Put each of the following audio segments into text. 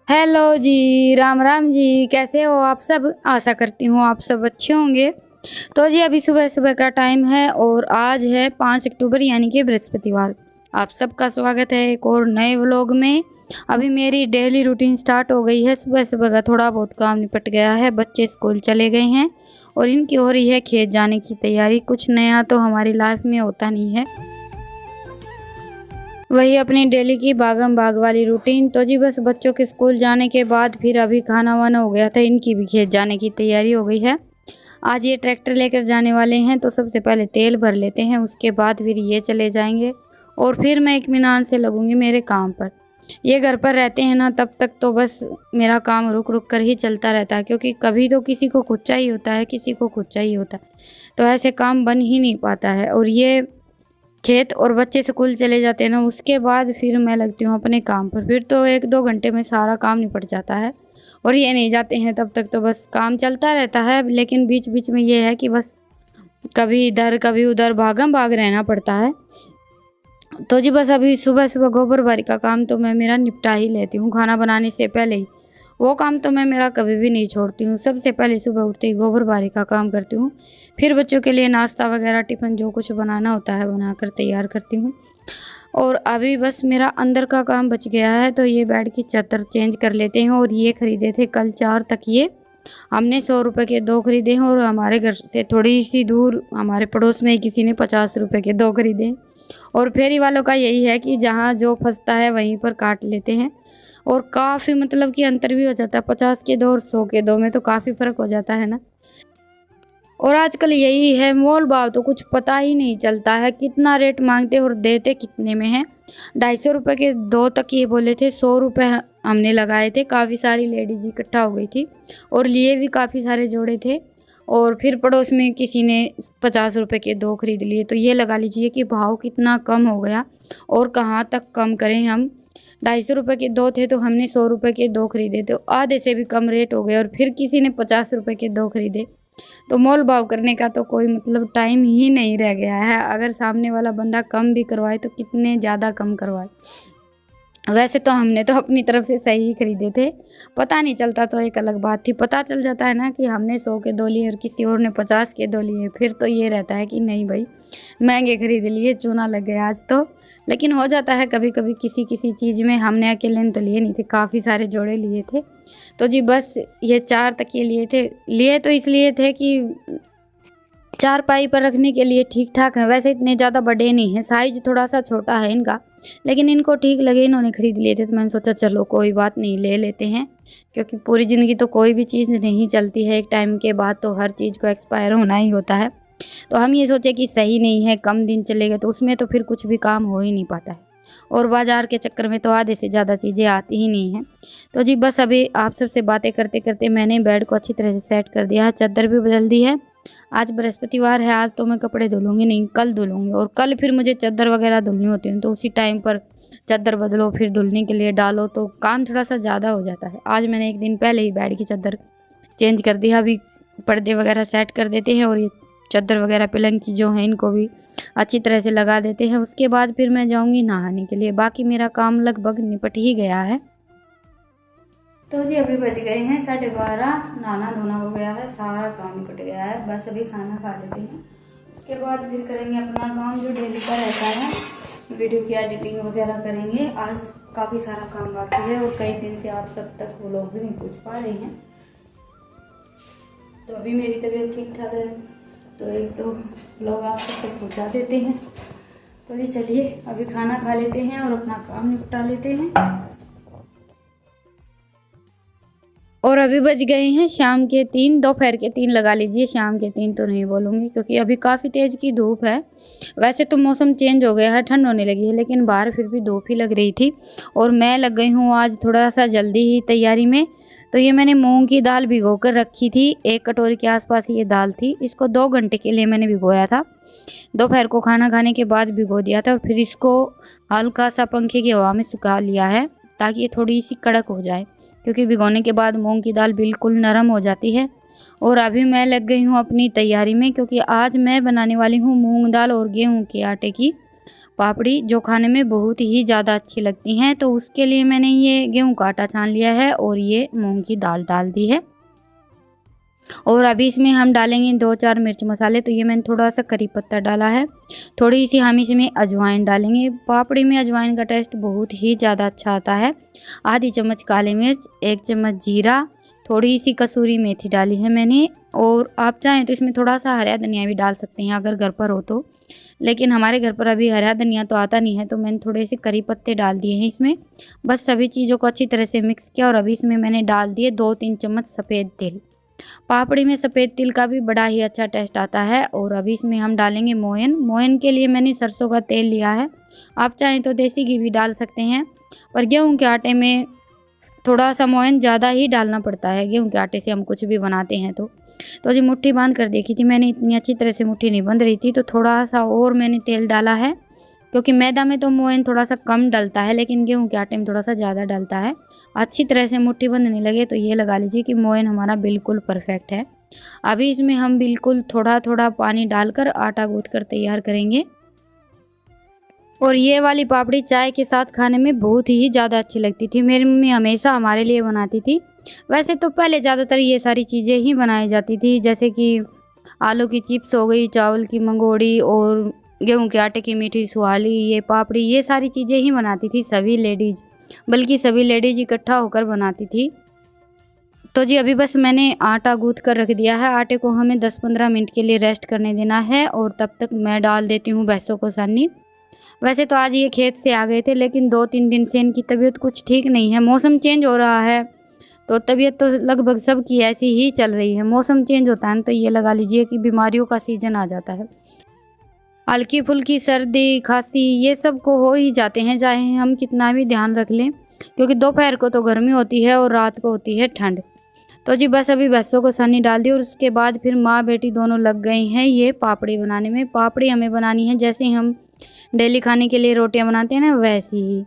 Hello जी, राम राम जी, कैसे हो आप सब? आशा करती हूँ आप सब अच्छे होंगे। तो जी अभी सुबह-सुबह का टाइम है और आज है 5 अक्टूबर यानी कि बृहस्पतिवार। आप सबका स्वागत है एक और नए व्लॉग में। अभी मेरी डेली रूटीन स्टार्ट हो गई है। सुबह-सुबह का थोड़ा बहुत काम निपट गया है, बच्चे स्कूल चले गए हैं और इनकी हो रही है खेत जाने की तैयारी। कुछ नया तो हमारी लाइफ में होता नहीं है। वही अपनी डेली की भागम भाग वाली रूटीन। तो जी बस बच्चों के स्कूल जाने के बाद फिर अभी खाना वाना हो गया था, इनकी भी खेत जाने की तैयारी हो गई है। आज ये ट्रैक्टर लेकर जाने वाले हैं तो सबसे पहले तेल भर लेते हैं, उसके बाद फिर ये चले जाएंगे और फिर मैं इत्मीनान से लगूंगी मेरे काम पर। ये घर पर रहते हैं ना, तब तक तो बस मेरा काम रुक रुक कर ही चलता रहता है, क्योंकि कभी तो किसी को खुद चाहिए होता है, किसी को खुद चाहिए होता है, तो ऐसे काम बन ही नहीं पाता है। और ये खेत और बच्चे स्कूल चले जाते हैं ना, उसके बाद फिर मैं लगती हूँ अपने काम पर। फिर तो 1-2 घंटे में सारा काम निपट जाता है और ये नहीं जाते हैं तब तक तो बस काम चलता रहता है। लेकिन बीच बीच में ये है कि बस कभी इधर कभी उधर भागम भाग रहना पड़ता है। तो जी बस अभी सुबह सुबह गोबर बारी का काम तो मैं मेरा निपटा ही लेती हूँ खाना बनाने से पहले ही। वो काम तो मैं मेरा कभी भी नहीं छोड़ती हूँ। सबसे पहले सुबह उठते ही गोबर बारी का काम करती हूँ, फिर बच्चों के लिए नाश्ता वगैरह टिफ़िन जो कुछ बनाना होता है बनाकर तैयार करती हूँ। और अभी बस मेरा अंदर का काम बच गया है, तो ये बेड की चादर चेंज कर लेते हैं। और ये खरीदे थे कल 4 तकिए, हमने 100 रुपये के 2 खरीदे हैं और हमारे घर से थोड़ी सी दूर हमारे पड़ोस में किसी ने 50 रुपये के 2 खरीदे हैं। और फेरी वालों का यही है कि जहाँ जो फंसता है वहीं पर काट लेते हैं और काफ़ी मतलब कि अंतर भी हो जाता है। 50 के 2 और 100 के 2 में तो काफ़ी फ़र्क हो जाता है ना। और आजकल यही है, मोल भाव तो कुछ पता ही नहीं चलता है, कितना रेट मांगते और देते कितने में है। 250 रुपये के 2 तकिए बोले थे, 100 रुपये हमने लगाए थे। काफ़ी सारी लेडीज इकट्ठा हो गई थी और लिए भी काफ़ी सारे जोड़े थे। और फिर पड़ोस में किसी ने 50 रुपये के 2 खरीद लिए। तो ये लगा लीजिए कि भाव कितना कम हो गया और कहाँ तक कम करें हम। 250 रुपये के 2 थे तो हमने 100 रुपये के 2 खरीदे, तो आधे से भी कम रेट हो गए। और फिर किसी ने 50 रुपये के 2 खरीदे, तो मोल भाव करने का तो कोई मतलब टाइम ही नहीं रह गया है। अगर सामने वाला बंदा कम भी करवाए तो कितने ज़्यादा कम करवाए। वैसे तो हमने तो अपनी तरफ से सही ही खरीदे थे, पता नहीं चलता तो एक अलग बात थी। पता चल जाता है ना कि हमने 100 के 2 लिए और किसी और ने 50 के 2 लिए, फिर तो ये रहता है कि नहीं भाई महंगे खरीद लिए, चूना लग गया आज तो। लेकिन हो जाता है कभी कभी किसी किसी चीज़ में। हमने अकेले ने तो लिए नहीं थे, काफ़ी सारे जोड़े लिए थे। तो जी बस ये 4 तकिए लिए तो इसलिए थे कि चारपाई पर रखने के लिए ठीक ठाक है। वैसे इतने ज़्यादा बड़े नहीं हैं, साइज थोड़ा सा छोटा है इनका, लेकिन इनको ठीक लगे, इन्होंने खरीद लिए थे। तो मैंने सोचा चलो कोई बात नहीं, ले लेते हैं, क्योंकि पूरी ज़िंदगी तो कोई भी चीज़ नहीं चलती है, एक टाइम के बाद तो हर चीज़ को एक्सपायर होना ही होता है। तो हम ये सोचे कि सही नहीं है, कम दिन चलेगा तो उसमें तो फिर कुछ भी काम हो ही नहीं पाता है। और बाज़ार के चक्कर में तो आधे से ज़्यादा चीज़ें आती ही नहीं हैं। तो जी बस अभी आप सबसे बातें करते करते मैंने बेड को अच्छी तरह से सेट कर दिया है, चादर भी बदल दी है। आज बृहस्पतिवार है, आज तो मैं कपड़े धुलूँगी नहीं, कल धुलूँगी। और कल फिर मुझे चादर वगैरह धुलनी होती है, तो उसी टाइम पर चादर बदलो, फिर धुलने के लिए डालो, तो काम थोड़ा सा ज़्यादा हो जाता है। आज मैंने एक दिन पहले ही बेड की चादर चेंज कर दिया। अभी पर्दे वगैरह सेट कर देते हैं और ये चादर वगैरह पलंग की जो है इनको भी अच्छी तरह से लगा देते हैं। उसके बाद फिर मैं जाऊँगी नहाने के लिए। बाकी मेरा काम लगभग निपट ही गया है। तो जी अभी बज गए हैं 12:30, नहाना धोना हो गया है, सारा काम निपट गया है। बस अभी खाना खा लेते हैं, उसके बाद फिर करेंगे अपना काम जो डेली का रहता है, वीडियो की एडिटिंग वगैरह करेंगे। आज काफ़ी सारा काम बाकी है और कई दिन से आप सब तक वो लोग भी नहीं पूछ पा रहे हैं। तो अभी मेरी तबीयत ठीक ठाक है तो 1-2 लोग आप सब तक पहुँचा देते हैं। तो जी चलिए अभी खाना खा लेते हैं और अपना काम निपटा लेते हैं। और अभी बज गए हैं शाम के 3, दोपहर के 3 लगा लीजिए, शाम के 3 तो नहीं बोलूँगी क्योंकि अभी काफ़ी तेज़ की धूप है। वैसे तो मौसम चेंज हो गया है, ठंड होने लगी है, लेकिन बाहर फिर भी धूप ही लग रही थी। और मैं लग गई हूँ आज थोड़ा सा जल्दी ही तैयारी में। तो ये मैंने मूंग की दाल भिगो कर रखी थी, 1 कटोरी के आसपास ये दाल थी। इसको 2 घंटे के लिए मैंने भिगोया था, दोपहर को खाना खाने के बाद भिगो दिया था। और फिर इसको हल्का सा पंखे की हवा में सुखा लिया है ताकि ये थोड़ी सी कड़क हो जाए, क्योंकि भिगोने के बाद मूंग की दाल बिल्कुल नरम हो जाती है। और अभी मैं लग गई हूँ अपनी तैयारी में, क्योंकि आज मैं बनाने वाली हूँ मूंग दाल और गेहूं के आटे की पापड़ी जो खाने में बहुत ही ज़्यादा अच्छी लगती हैं। तो उसके लिए मैंने ये गेहूं का आटा छान लिया है और ये मूंग की दाल डाल दी है। और अभी इसमें हम डालेंगे 2-4 मिर्च मसाले। तो ये मैंने थोड़ा सा करी पत्ता डाला है, थोड़ी सी हम इसमें अजवाइन डालेंगे। पापड़ी में अजवाइन का टेस्ट बहुत ही ज़्यादा अच्छा आता है। आधी चम्मच काली मिर्च, 1 चम्मच जीरा, थोड़ी सी कसूरी मेथी डाली है मैंने। और आप चाहें तो इसमें थोड़ा सा हरा धनिया भी डाल सकते हैं अगर घर पर हो तो, लेकिन हमारे घर पर अभी हरा धनिया तो आता नहीं है, तो मैंने थोड़े से करी पत्ते डाल दिए हैं इसमें। बस सभी चीज़ों को अच्छी तरह से मिक्स किया और अभी इसमें मैंने डाल दिए 2-3 चम्मच सफ़ेद तिल। पापड़ी में सफ़ेद तिल का भी बड़ा ही अच्छा टेस्ट आता है। और अभी इसमें हम डालेंगे मोयन। मोयन के लिए मैंने सरसों का तेल लिया है, आप चाहें तो देसी घी भी डाल सकते हैं, पर गेहूं के आटे में थोड़ा सा मोयन ज़्यादा ही डालना पड़ता है। गेहूं के आटे से हम कुछ भी बनाते हैं तो जी मुट्ठी बांध कर देखी थी मैंने, इतनी अच्छी तरह से मुट्ठी नहीं बंध रही थी, तो थोड़ा सा और मैंने तेल डाला है। क्योंकि मैदा में तो मोयन थोड़ा सा कम डलता है, लेकिन गेहूं के आटे में थोड़ा सा ज़्यादा डलता है। अच्छी तरह से मुट्ठी बंधने लगे तो ये लगा लीजिए कि मोयन हमारा बिल्कुल परफेक्ट है। अभी इसमें हम बिल्कुल थोड़ा थोड़ा पानी डालकर आटा गूंथ कर तैयार करेंगे। और ये वाली पापड़ी चाय के साथ खाने में बहुत ही ज़्यादा अच्छी लगती थी। मेरी मम्मी हमेशा हमारे लिए बनाती थी। वैसे तो पहले ज़्यादातर ये सारी चीज़ें ही बनाई जाती थी, जैसे कि आलू की चिप्स हो गई, चावल की मंगोड़ी और गेहूं के आटे की मीठी सुहाली, ये पापड़ी, ये सारी चीज़ें ही बनाती थी सभी लेडीज़, बल्कि सभी लेडीज़ इकट्ठा होकर बनाती थी। तो जी अभी बस मैंने आटा गूंथ कर रख दिया है। आटे को हमें 10-15 मिनट के लिए रेस्ट करने देना है और तब तक मैं डाल देती हूँ भैंसों को सानी। वैसे तो आज ये खेत से आ गए थे, लेकिन 2-3 दिन से इनकी तबीयत कुछ ठीक नहीं है। मौसम चेंज हो रहा है तो तबीयत तो लगभग सबकी ऐसी ही चल रही है। मौसम चेंज होता है ना तो ये लगा लीजिए कि बीमारियों का सीजन आ जाता है। हल्की फुल्की सर्दी खांसी ये सब को हो ही जाते हैं, चाहे हम कितना भी ध्यान रख लें, क्योंकि दोपहर को तो गर्मी होती है और रात को होती है ठंड। तो जी बस अभी भैंसों को सानी डाल दी और उसके बाद फिर माँ बेटी दोनों लग गई हैं ये पापड़ी बनाने में। पापड़ी हमें बनानी है जैसे हम डेली खाने के लिए रोटियां बनाते हैं ना, वैसी ही।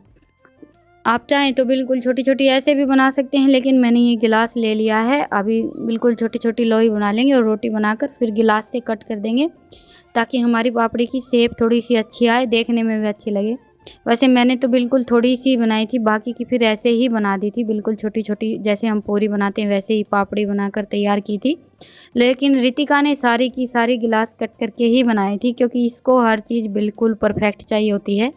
आप चाहें तो बिल्कुल छोटी छोटी ऐसे भी बना सकते हैं, लेकिन मैंने ये गिलास ले लिया है। अभी बिल्कुल छोटी छोटी लोई बना लेंगे और रोटी बनाकर फिर गिलास से कट कर देंगे, ताकि हमारी पापड़ी की शेप थोड़ी सी अच्छी आए, देखने में भी अच्छी लगे। वैसे मैंने तो बिल्कुल थोड़ी सी बनाई थी, बाकी की फिर ऐसे ही बना दी थी, बिल्कुल छोटी छोटी जैसे हम पूरी बनाते हैं वैसे ही पापड़ी बनाकर तैयार की थी। लेकिन रितिका ने सारी की सारी गिलास कट करके ही बनाई थी, क्योंकि इसको हर चीज़ बिल्कुल परफेक्ट चाहिए होती है।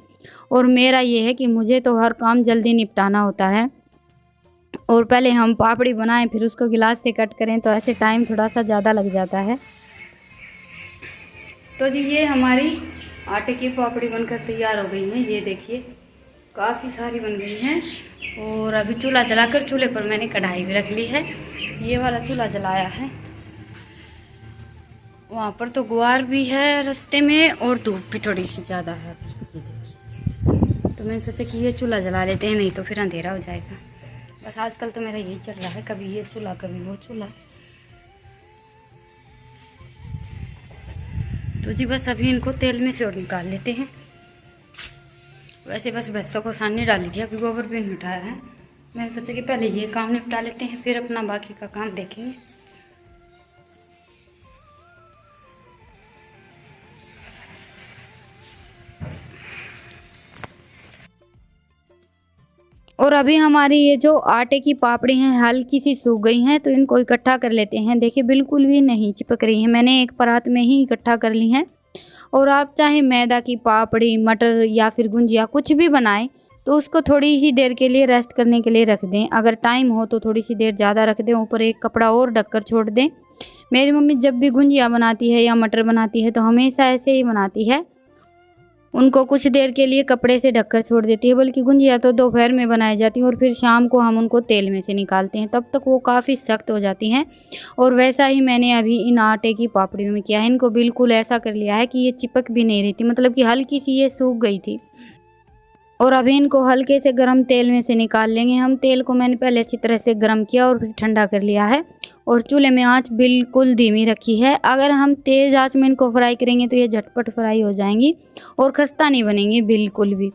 और मेरा ये है कि मुझे तो हर काम जल्दी निपटाना होता है, और पहले हम पापड़ी बनाएं फिर उसको गिलास से कट करें, तो ऐसे टाइम थोड़ा सा ज़्यादा लग जाता है। तो जी ये हमारी आटे की पापड़ी बनकर तैयार हो गई है। ये देखिए काफ़ी सारी बन गई हैं। और अभी चूल्हा जलाकर चूल्हे पर मैंने कढ़ाई भी रख ली है। ये वाला चूल्हा जलाया है, वहाँ पर तो गुआर भी है रास्ते में और धूप भी थोड़ी सी ज़्यादा है अभी। ये देखिए, तो मैंने सोचा कि ये चूल्हा जला लेते हैं, नहीं तो फिर अंधेरा हो जाएगा। बस आजकल तो मेरा यही चल रहा है, कभी ये चूल्हा कभी वो चूल्हा। तो जी बस अभी इनको तेल में से और निकाल लेते हैं। वैसे बस भैंसों को सानी डाली थी, अभी गोबर भी मिटाया है। मैंने सोचा कि पहले ये काम निपटा लेते हैं, फिर अपना बाकी का काम देखेंगे। और अभी हमारी ये जो आटे की पापड़ी हैं हल्की सी सूख गई हैं, तो इनको इकट्ठा कर लेते हैं। देखिए बिल्कुल भी नहीं चिपक रही हैं, मैंने एक परात में ही इकट्ठा कर ली हैं। और आप चाहे मैदा की पापड़ी, मटर या फिर गुंजिया कुछ भी बनाएं, तो उसको थोड़ी सी देर के लिए रेस्ट करने के लिए रख दें। अगर टाइम हो तो थोड़ी सी देर ज़्यादा रख दें, ऊपर एक कपड़ा और ढककर छोड़ दें। मेरी मम्मी जब भी गुंजिया बनाती है या मटर बनाती है तो हमेशा ऐसे ही बनाती है, उनको कुछ देर के लिए कपड़े से ढककर छोड़ देती है। बल्कि गुंजिया तो दोपहर में बनाई जाती है और फिर शाम को हम उनको तेल में से निकालते हैं, तब तक वो काफ़ी सख्त हो जाती हैं। और वैसा ही मैंने अभी इन आटे की पापड़ियों में किया है, इनको बिल्कुल ऐसा कर लिया है कि ये चिपक भी नहीं रही थी, मतलब कि हल्की सी ये सूख गई थी। और अभी इनको हल्के से गर्म तेल में से निकाल लेंगे हम। तेल को मैंने पहले अच्छी तरह से गर्म किया और फिर ठंडा कर लिया है, और चूल्हे में आंच बिल्कुल धीमी रखी है। अगर हम तेज़ आंच में इनको फ्राई करेंगे तो ये झटपट फ्राई हो जाएंगी और खस्ता नहीं बनेंगी बिल्कुल भी।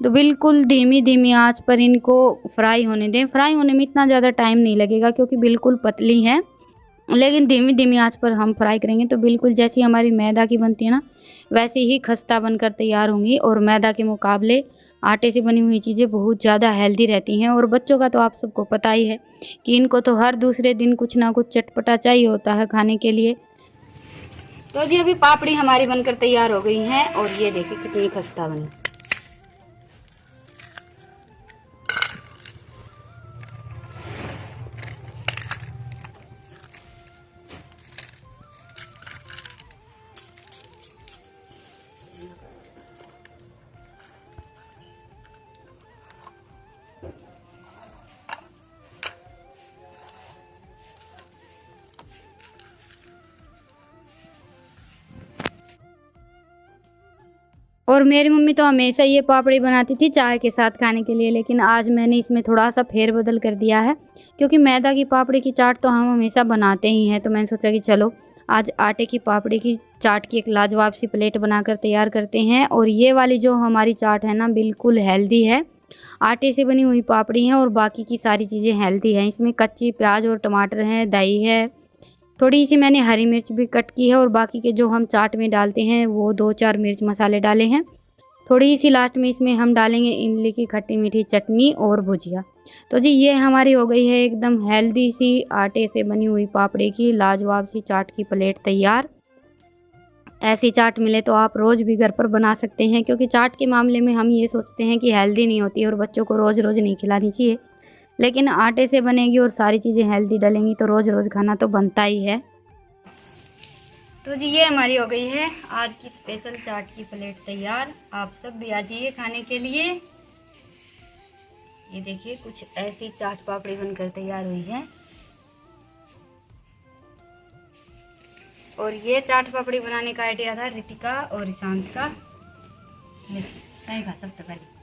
तो बिल्कुल धीमी धीमी आंच पर इनको फ्राई होने दें। फ्राई होने में इतना ज़्यादा टाइम नहीं लगेगा, क्योंकि बिल्कुल पतली हैं। लेकिन धीमी धीमी आंच पर हम फ्राई करेंगे तो बिल्कुल जैसी हमारी मैदा की बनती है ना, वैसे ही खस्ता बनकर तैयार होंगी। और मैदा के मुकाबले आटे से बनी हुई चीज़ें बहुत ज़्यादा हेल्दी रहती हैं। और बच्चों का तो आप सबको पता ही है कि इनको तो हर दूसरे दिन कुछ ना कुछ चटपटा चाहिए होता है खाने के लिए। तो जी अभी पापड़ी हमारी बनकर तैयार हो गई हैं और ये देखिए कितनी खस्ता बनी। और मेरी मम्मी तो हमेशा ये पापड़ी बनाती थी चाय के साथ खाने के लिए, लेकिन आज मैंने इसमें थोड़ा सा फेरबदल कर दिया है, क्योंकि मैदा की पापड़ी की चाट तो हम हमेशा बनाते ही हैं। तो मैंने सोचा कि चलो आज आटे की पापड़ी की चाट की एक लाजवाब सी प्लेट बनाकर तैयार करते हैं। और ये वाली जो हमारी चाट है ना, बिल्कुल हेल्दी है। आटे से बनी हुई पापड़ी है और बाकी की सारी चीज़ें हेल्दी हैं। इसमें कच्ची प्याज और टमाटर हैं, दही है, थोड़ी सी मैंने हरी मिर्च भी कट की है और बाकी के जो हम चाट में डालते हैं वो 2-4 मिर्च मसाले डाले हैं। थोड़ी सी लास्ट में इसमें हम डालेंगे इमली की खट्टी मीठी चटनी और भुजिया। तो जी ये हमारी हो गई है एकदम हेल्दी सी आटे से बनी हुई पापड़ी की लाजवाब सी चाट की प्लेट तैयार। ऐसी चाट मिले तो आप रोज़ भी घर पर बना सकते हैं, क्योंकि चाट के मामले में हम ये सोचते हैं कि हेल्दी नहीं होती और बच्चों को रोज़ रोज़ नहीं खिलानी चाहिए, लेकिन आटे से बनेगी और सारी चीज़ें हेल्दी डलेंगी तो रोज़ रोज़ खाना तो बनता ही है। तो जी ये हमारी हो गई है आज की स्पेशल चाट की प्लेट तैयार। आप सब भी आ जाइए खाने के लिए। ये देखिए कुछ ऐसी चाट पापड़ी बनकर तैयार हुई है। और ये चाट पापड़ी बनाने का आइडिया था रितिका और ईशांत का। सबसे पहले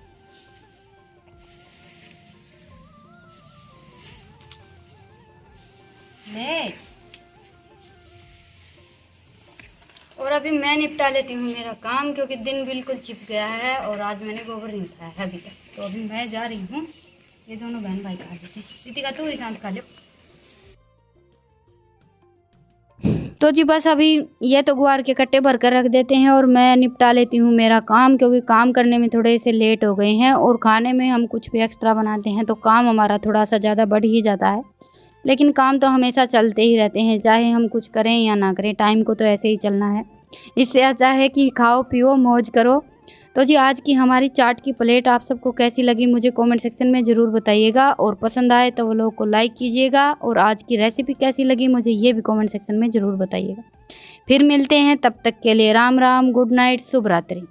और अभी मैं निपटा लेती हूँ मेरा काम, क्योंकि दिन बिल्कुल छिप गया है और आज मैंने गोबर नहीं उठाया है अभी तक। तो अभी मैं जा रही हूँ, ये दोनों बहन भाई खा लेते हैं। रितिका तू ईशांत खा लो। तो जी बस अभी ये तो गुआर के कट्टे भर कर रख देते हैं और मैं निपटा लेती हूँ मेरा काम, क्योंकि काम करने में थोड़े से लेट हो गए हैं। और खाने में हम कुछ भी एक्स्ट्रा बनाते हैं तो काम हमारा थोड़ा सा ज़्यादा बढ़ ही जाता है। लेकिन काम तो हमेशा चलते ही रहते हैं, चाहे हम कुछ करें या ना करें, टाइम को तो ऐसे ही चलना है। इससे अच्छा है कि खाओ पियो मौज करो। तो जी आज की हमारी चाट की प्लेट आप सबको कैसी लगी मुझे कमेंट सेक्शन में ज़रूर बताइएगा, और पसंद आए तो वो लोग को लाइक कीजिएगा। और आज की रेसिपी कैसी लगी मुझे ये भी कमेंट सेक्शन में ज़रूर बताइएगा। फिर मिलते हैं, तब तक के लिए राम राम, गुड नाइट, शुभ रात्रि।